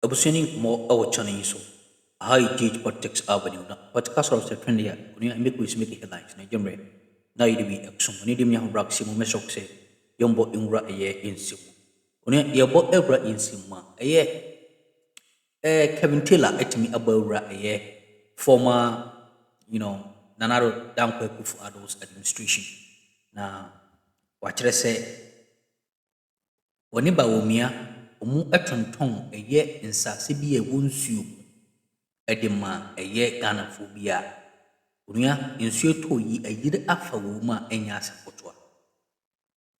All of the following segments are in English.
Abusini mo awo chani so. I teach politics avenue na podcast of Str1ke kunya make we make headlines na jomre. Na idibi action ni dim yahu brak simu mesok se yombo ingra eye insimu. Kunya yabo ebra insima eye Kevin Taylor etimi abawra eye former Nanaro Dankwe Kufu Addo's administration. Na wachire se woni Bawumia omu atonton eye nsase bi e wonsuo edema eye Ghana phobia onua nsuo to yi ayire afa wo ma enya asefotoa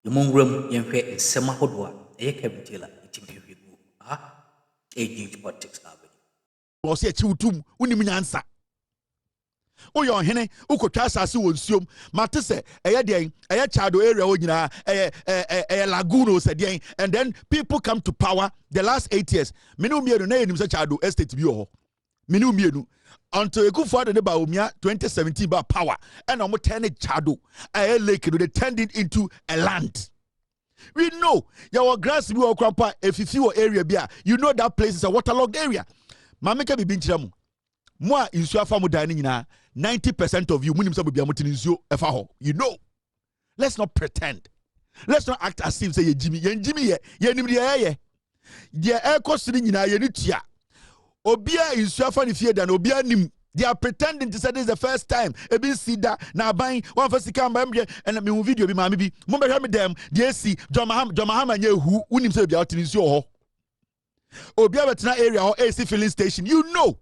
yemonwram yenhwe nsema hodoa eye Kevin Taylor etimi hwegu age politics avenue wo se chiwutum unim nyansa Oyo hene ukotwa asase wonsuom mate se eye den eye chado area wo nyina eye lagoon se den, and then people come to power the last 8 years menu mienu na yenim se chado estate bi ho menu mienu until Ekufuado de Bawumia 2017 ba power and omo turn chado eye lake they turned it into a land. We know your grass bi wo kwampa efifi wo area bia, you know that place is a waterlogged area. Mameka bibi nchiramu Moi, in Suafamu dining 90% of you, you know. Let's not pretend. Let's not act as if say Jimmy, ye air costing in Ayanitia. Obia in Suafani fear than Obia nim. They are pretending to say this is the first time. A bit see that now buying one first come and me video be maybe. Mumba them, DSC, John Mahama, who unim say be out in your Obia Betna area or AC filling station. You know.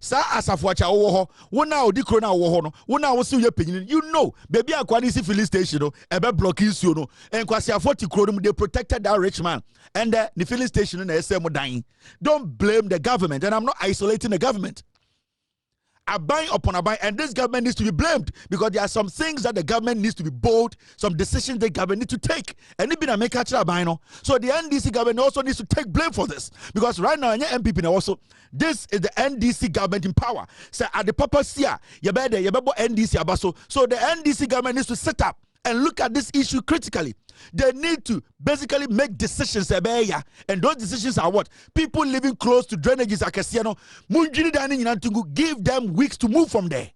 Sa asafuacha wo ho wona odi kro na wo ho no wona wo se ye panyin you know baby akwani si filling station no ebe block isuo no enkwase afoti kro no they protected that rich man and the filling station na ese mo dan. Don't blame the government, and I'm not isolating the government. Abai upon abai, and this government needs to be blamed because there are some things that the government needs to be bold, some decisions the government needs to take, and it been a make abai no. So the NDC government also needs to take blame for this because right now MPP now also this is the NDC government in power. So at the purpose here, you better NDC abaso. So the NDC government needs to set up and look at this issue critically. They need to basically make decisions, and those decisions are what? People living close to drainages, give them weeks to move from there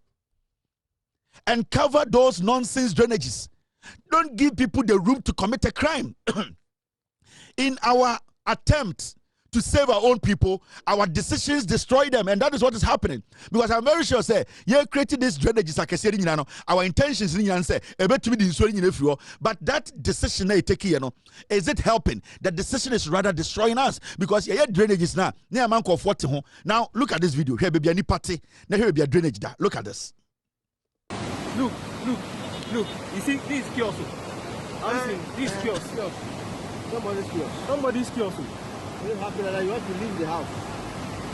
and cover those nonsense drainages. Don't give people the room to commit a crime. In our attempt to save our own people, our decisions destroy them, and that is what is happening. Because I'm very sure, say, you're creating this drainages, our intentions, but that decision they take, is it helping? The decision is rather destroying us because you're drainages now. Now, look at this video. Here, baby, any party. Now, here, be a drainage. Look at this. Look. You see, this kiosk. This kiosk. Somebody's kiosk. You have to leave the house.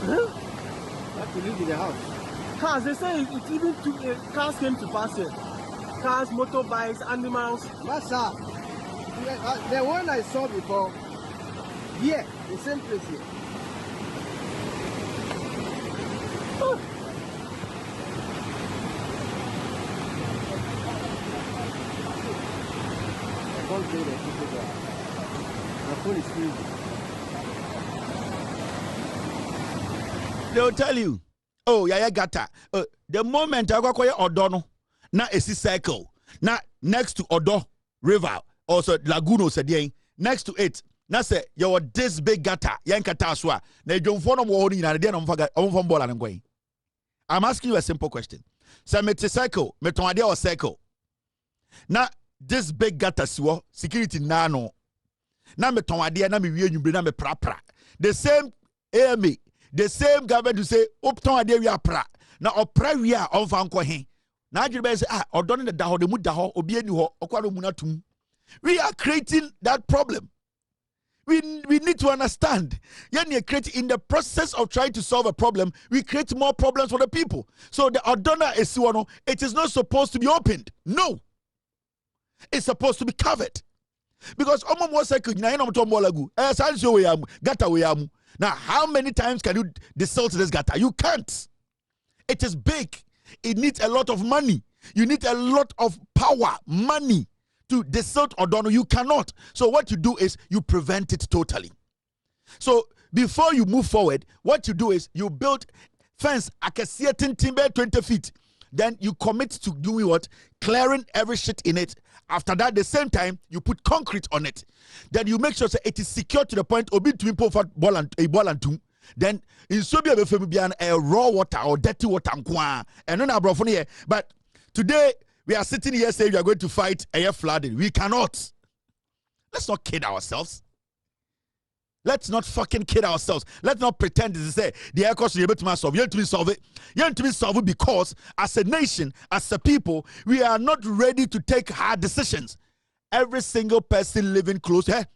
Huh? You have to leave the house. Cars, they say it even took cars came to pass here. Cars, motorbikes, animals. Massa, the one I saw before, here, the same place here. Oh. I can't play the people there. My phone is freezing. They'll tell you, oh, yeah, gata. The moment I go to Odono, na esi circle, na next to Odo River, also Laguno said, next to it, na say, you this big gata, yankata aswa, na don't follow me in from ball and going. I'm asking you a simple question. Say, meti circle, metonade or circle. Na this big gata siwo, security nano. Na metonade na me wie nyumbre na me pra. The same AMA. The same government to say, Upton Aderia pra. Now, opera we are on Fanko. Now, you say, or done the Daho, the Mudaho, or Bienu, or Quadomunatum. We are creating that problem. We need to understand. In the process of trying to solve a problem, we create more problems for the people. So, the Adona Esiwano, it is not supposed to be opened. No. It's supposed to be covered. Because almost second, now, how many times can you desilt this gutter? You can't. It is big. It needs a lot of money. You need a lot of power, money to desilt Odono. You cannot. So what you do is you prevent it totally. So before you move forward, what you do is you build fence at a certain timber 20 feet. Then you commit to doing what? Clearing every shit in it. After that, the same time, you put concrete on it. Then you make sure that it is secure to the point obi to import ball and a ball and two. Then in Sobia a raw water or dirty water and then abroad here. But today we are sitting here saying we are going to fight air flooding. We cannot. Let's not kid ourselves. Let's not fucking kid ourselves. Let's not pretend to say the air cost is able to solve. You have to be solve it. You have to be solve it because as a nation, as a people, we are not ready to take hard decisions. Every single person living close here,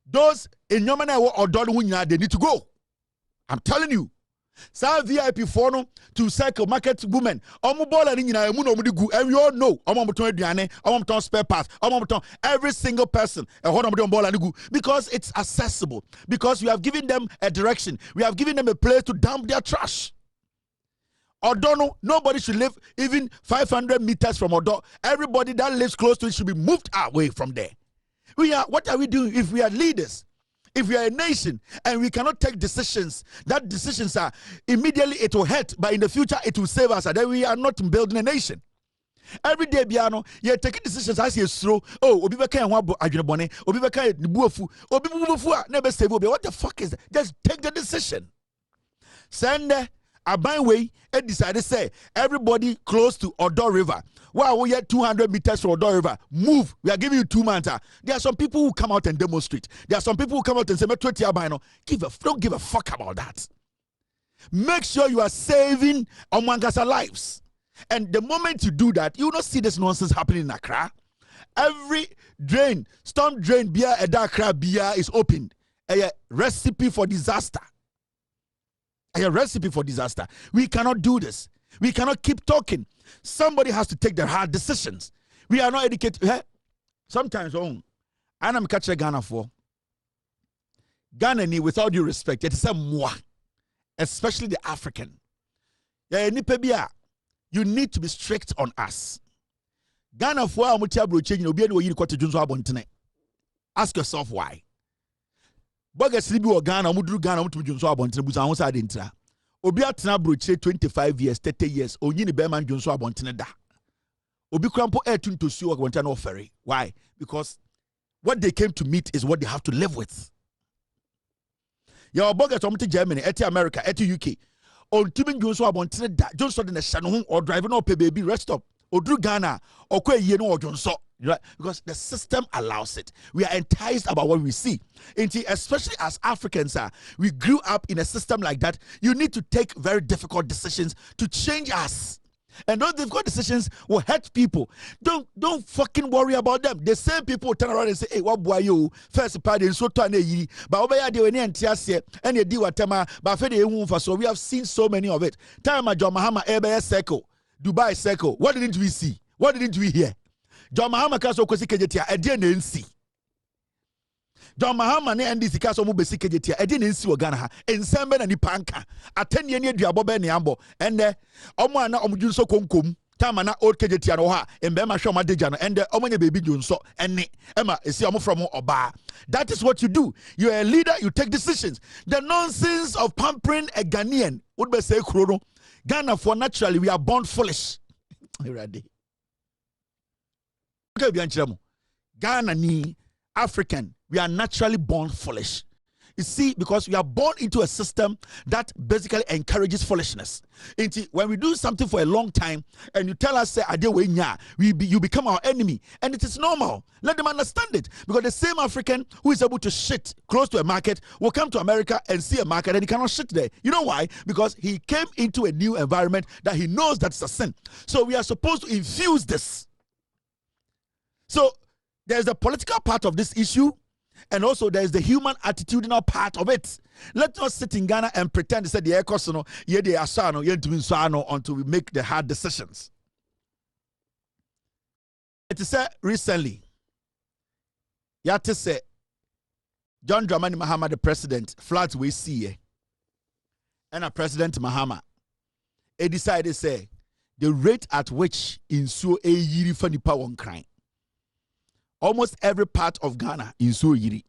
those in your man or they need to go. I'm telling you. Some VIP for no to cycle market women. And we all know spare parts. Every single person because it's accessible. Because we have given them a direction. We have given them a place to dump their trash. Odo, nobody should live even 500 meters from Odo. Everybody that lives close to it should be moved away from there. What are we doing if we are leaders? If we are a nation and we cannot take decisions, that decisions are immediately it will hurt, but in the future it will save us. And then we are not building a nation. Every day, Biano, you're taking decisions as you throw. Oh, Obi Beka and Wabo Ajunabone, Obi Beka Bufu, Obi Bufu, never say Obi. What the fuck is that? Just take the decision. Send a byway and decided to say everybody close to Odo River. Wow, we are 200 meters from Odo River. Move. We are giving you 2 months. There are some people who come out and demonstrate. There are some people who come out and say, don't give a fuck about that. Make sure you are saving Omwangasa lives. And the moment you do that, you will not see this nonsense happening in Accra. Every drain, storm drain, beer, Accra beer is opened. A recipe for disaster. A recipe for disaster. We cannot do this. We cannot keep talking. Somebody has to take the hard decisions. We are not educated. Sometimes, I'm catching Ghana for Ghana, with all due respect, it is a moi, especially the African. You need to be strict on us. Ghana for ask yourself why. Bogus libi or Ghana, Mudru Ghana, Junso Abontine, Busansa Dintra. Obiatna broche 25 years, 30 years, Onyini Beman Junso Abontine da. Obi Crampo Airtun to see what no ferry. Why? Because what they came to meet is what they have to live with. Your bogus to Germany, eti America, eti UK. On Tibin Junso Abontine da, Junso in the Shannon or driving up a baby rest stop. Or Drew Ghana, or Kwe Yeno or Junso. Right? Because the system allows it. We are enticed about what we see. Especially as Africans, we grew up in a system like that. You need to take very difficult decisions to change us. And those difficult decisions will hurt people. Don't fucking worry about them. The same people turn around and say, hey, what boy you? First party in so but so we have seen so many of it. Time John Mahama Air Circle, Dubai Circle. What didn't we see? What didn't we hear? John Mahama kaso kwesi kejetia ede na nsi. John Mahama ne NDC kaso mu besi kejetia ede na nsi wo Ghana ha. Ensembe na nipa anka. Atenie ne aduabo be ne ambo. Ende omo ana omudwunso konkom. Tama na old kejetia no ha. Embe ma hwe omadeja no. Ende omonye baby dwunso ene. Ema esi omo from oba. That is what you do. You are a leader, you take decisions. The nonsense of pampering a Ghanaian would be say krono. Ghana for naturally we are born foolish. Ready. Ghana ni African, we are naturally born foolish. You see, because we are born into a system that basically encourages foolishness. When we do something for a long time and you tell us, say, you become our enemy. And it is normal. Let them understand it. Because the same African who is able to shit close to a market will come to America and see a market and he cannot shit there. You know why? Because he came into a new environment that he knows that's a sin. So we are supposed to infuse this. So there's the political part of this issue, and also there's the human attitudinal part of it. Let's not sit in Ghana and pretend to say the economy, until we make the hard decisions. It is said recently, you have to say, John Dramani Mahama, the president, flat we see, and a President Mahama, he decided to say the rate at which in so a yiri fanipa won crime. Almost every part of Ghana in so yiri.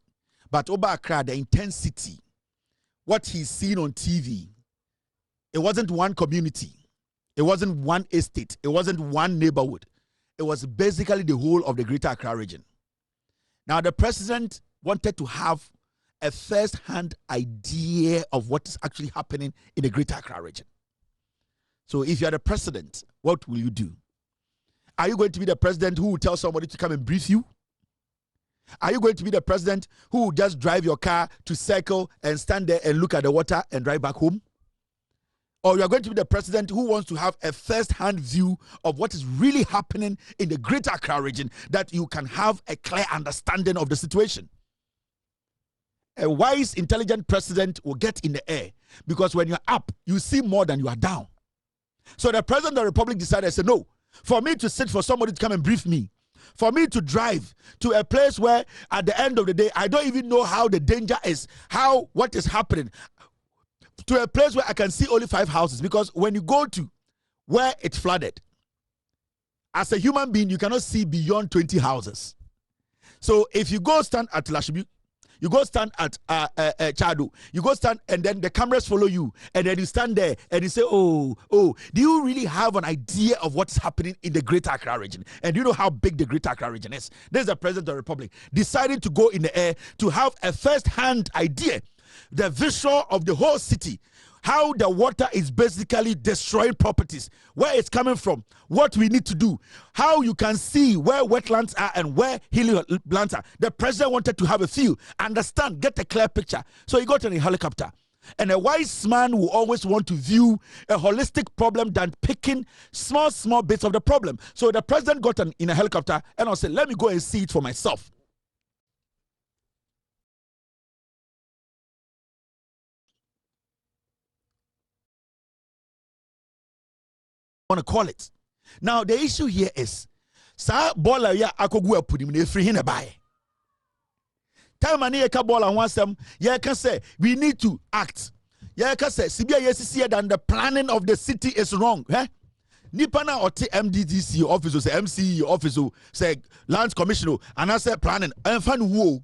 But over Accra, the intensity what he's seen on TV, it wasn't one community, it wasn't one estate, it wasn't one neighborhood. It was basically the whole of the Greater Accra region. Now, the president wanted to have a first-hand idea of what is actually happening in the Greater Accra region. So if you are the president, what will you do? Are you going to be the president who will tell somebody to come and brief you? Are you going to be the president who will just drive your car to circle and stand there and look at the water and drive back home? Or you are going to be the president who wants to have a first-hand view of what is really happening in the Greater Accra region, that you can have a clear understanding of the situation? A wise, intelligent president will get in the air, because when you're up, you see more than you are down. So the president of the Republic decided, said, no, for me to sit for somebody to come and brief me, for me to drive to a place where at the end of the day, I don't even know how the danger is, what is happening, to a place where I can see only 5 houses. Because when you go to where it flooded, as a human being, you cannot see beyond 20 houses. So if you go stand at Lashibi, you go stand at Chado, you go stand, and then the cameras follow you, and then you stand there and you say, oh, do you really have an idea of what's happening in the Greater Accra region? And do you know how big the Greater Accra region is? This is the president of the Republic deciding to go in the air to have a first-hand idea, the visual of the whole city, how the water is basically destroying properties, where it's coming from, what we need to do, how you can see where wetlands are and where hilly lands are. The president wanted to have a feel, understand, get a clear picture. So he got in a helicopter. And a wise man will always want to view a holistic problem than picking small bits of the problem. So the president got in a helicopter and I said, let me go and see it for myself. Want to call it. Now the issue here is sa bola ya akogu apunim na efri hin na bae. Time ani eka bola ho asem, ya can say we need to act. Ya can say sibia yesisi than the planning of the city is wrong. Nipa na ote MDDC officer, say MCE officer, say land commissioner, and I say planning. The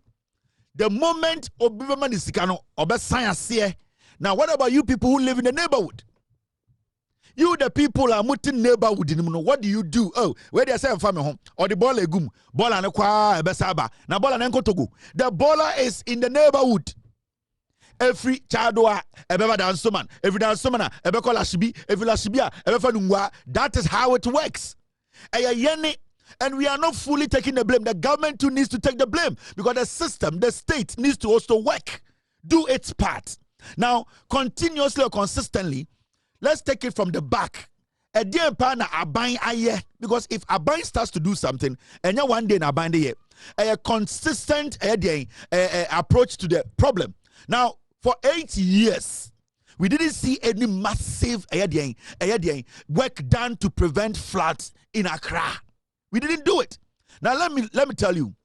moment obivema ni sikano obe science here. Now what about you people who live in the neighborhood? You the people are mutin neighborhood in what do you do? Oh, where they say family home or the ball egum, ball and kwa besaba, na ball and togo. The baller is in the neighborhood. Every chadwa, ebeba dansoman, every dansomana, ebeko lashibi, every lashibia, ebefanungwa. That is how it works. And we are not fully taking the blame. The government too needs to take the blame, because the system, the state needs to also work, do its part. Now, continuously or consistently, let's take it from the back. Because if Abain starts to do something, and one day Abain a consistent approach to the problem. Now, for 8 years, we didn't see any massive work done to prevent floods in Accra. We didn't do it. Now let me tell you,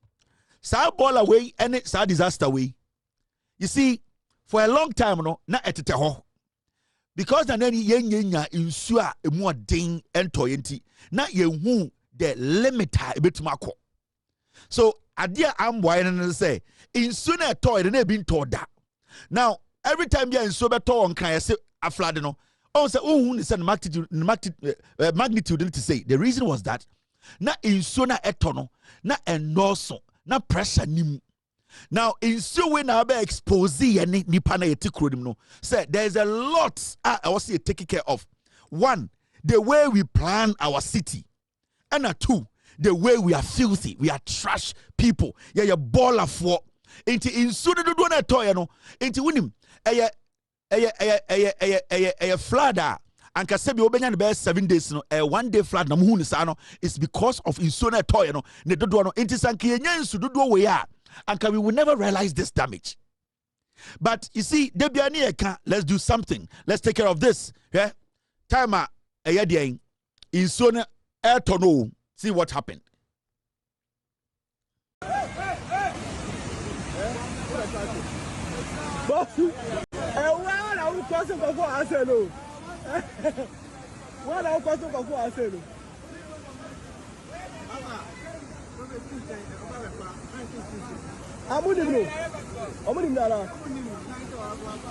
sa ball away and sa disaster way. You see, for a long time, na etete because na nani yenya insua emu odin entoyenti na yehu the limiter ebetumako. So adia amboy na say insu na toy na be ntoda. Now every time you insu beto on kan say aflade no, on say ohun ni say magnitude to say. The reason was that na insu na eto no na enoso na pressure nim. Now, in so way now be expose any nipana yetikrodim no. Say there's a lot I was taking care of. One, the way we plan our city, and two, the way we are filthy, we are trash people. Yeah, you baller for into in so do na toy no into winim a flood. And Kasebi obenya the best 7 days no a 1 day flood na muhu ni sa no. It's because of insona toy no ne dodo no into Str1ke nsu dodo we ya. And we will never realize this damage. But you see, let's do something. Let's take care of this. Yeah, time in Sona Ertono. See what happened. Amunim no. Amunim na.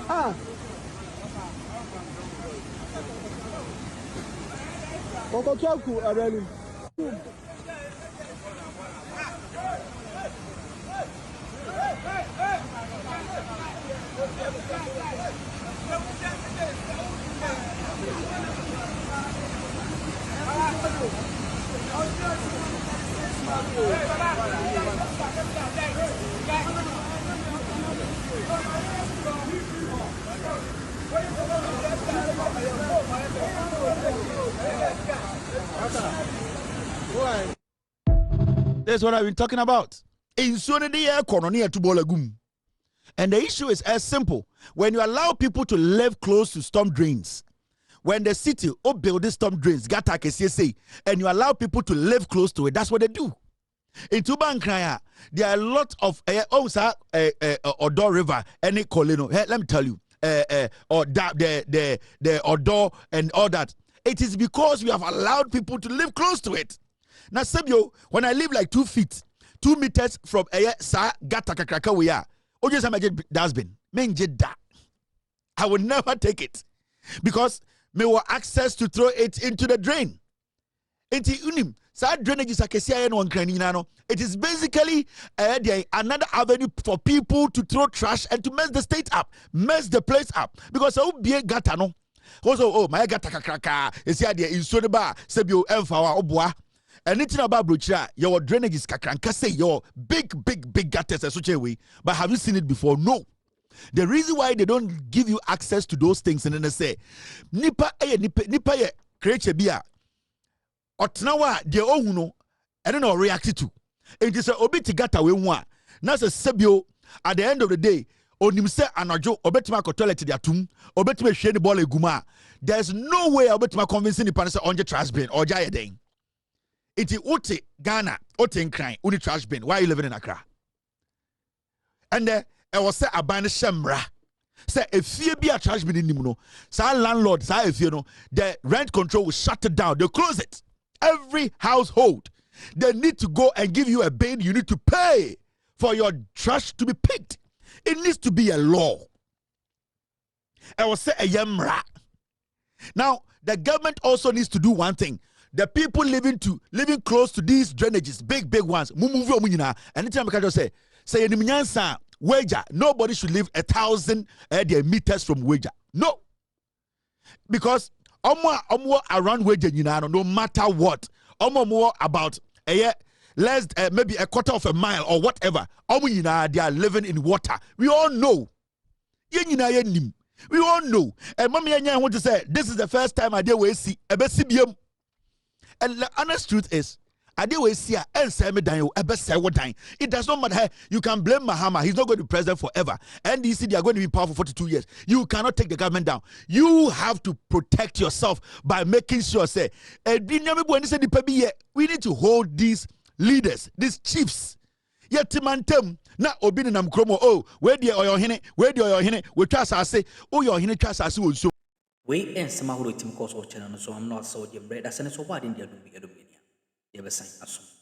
Ah. Kokochaku arani. That's what I've been talking about. In Sunday, to Bolagum. And the issue is as simple. When you allow people to live close to storm drains, when the city build these storm drains, and you allow people to live close to it, that's what they do. In Tubankraya, there are a lot of Addo River, any Colino. Hey, let me tell you, or the Addo and all that. It is because we have allowed people to live close to it. Now, Sabio, when I live like 2 feet, 2 meters from sa gata kakraka we are, just dustbin, I would never take it because me were access to throw it into the drain. It is basically another avenue for people to throw trash and to mess the state up, mess the place up. Because I would be a gata no. Also, my gata kakraka is here in Soneba, Sebio, Elfawa, Obwa. Anything about Bruchra, your drainage is kakranka say your big gutters are such a way. But have you seen it before? No. The reason why they don't give you access to those things and then they say, nipa ye create bia. Otnawa de ouno, I don't know react to. It is a obiti gata we want. Now say Sebio at the end of the day, onim se anojo obetima ko toilet dia tum, obetima hwe ni ball eguma. There's no way obetima convincing the person on the trash bin or jaye den. Iti uti Ghana, uti nkran, uni trash bin. Why are you living in Accra? And I was say abane shemra. Say if you be a trash bin in Nimuno, say landlord, say if you know the rent control will shut it down. They close it. Every household, they need to go and give you a bin. You need to pay for your trash to be picked. It needs to be a law. I was say a yemra. Now the government also needs to do one thing. The people living close to these drainages, big ones, anytime I can just say wager, nobody should live 1,000 meters from wager. No. Because around wager, no matter what, about less maybe a quarter of a mile or whatever, they are living in water. We all know. We all know. And mommy I want to say, this is the first time I did we see a BCBM. And the honest truth is, it does not matter. You can blame Mahama. He's not going to be president forever. NDC, they are going to be powerful for 42 years. You cannot take the government down. You have to protect yourself by making sure, we need to hold these leaders, these chiefs. Na obi nam kromo where the oyo hene we trust us say your hene trust us so we and some of the team course or channel so I'm not so the bread as an so what in the Adobe. You ever sign us.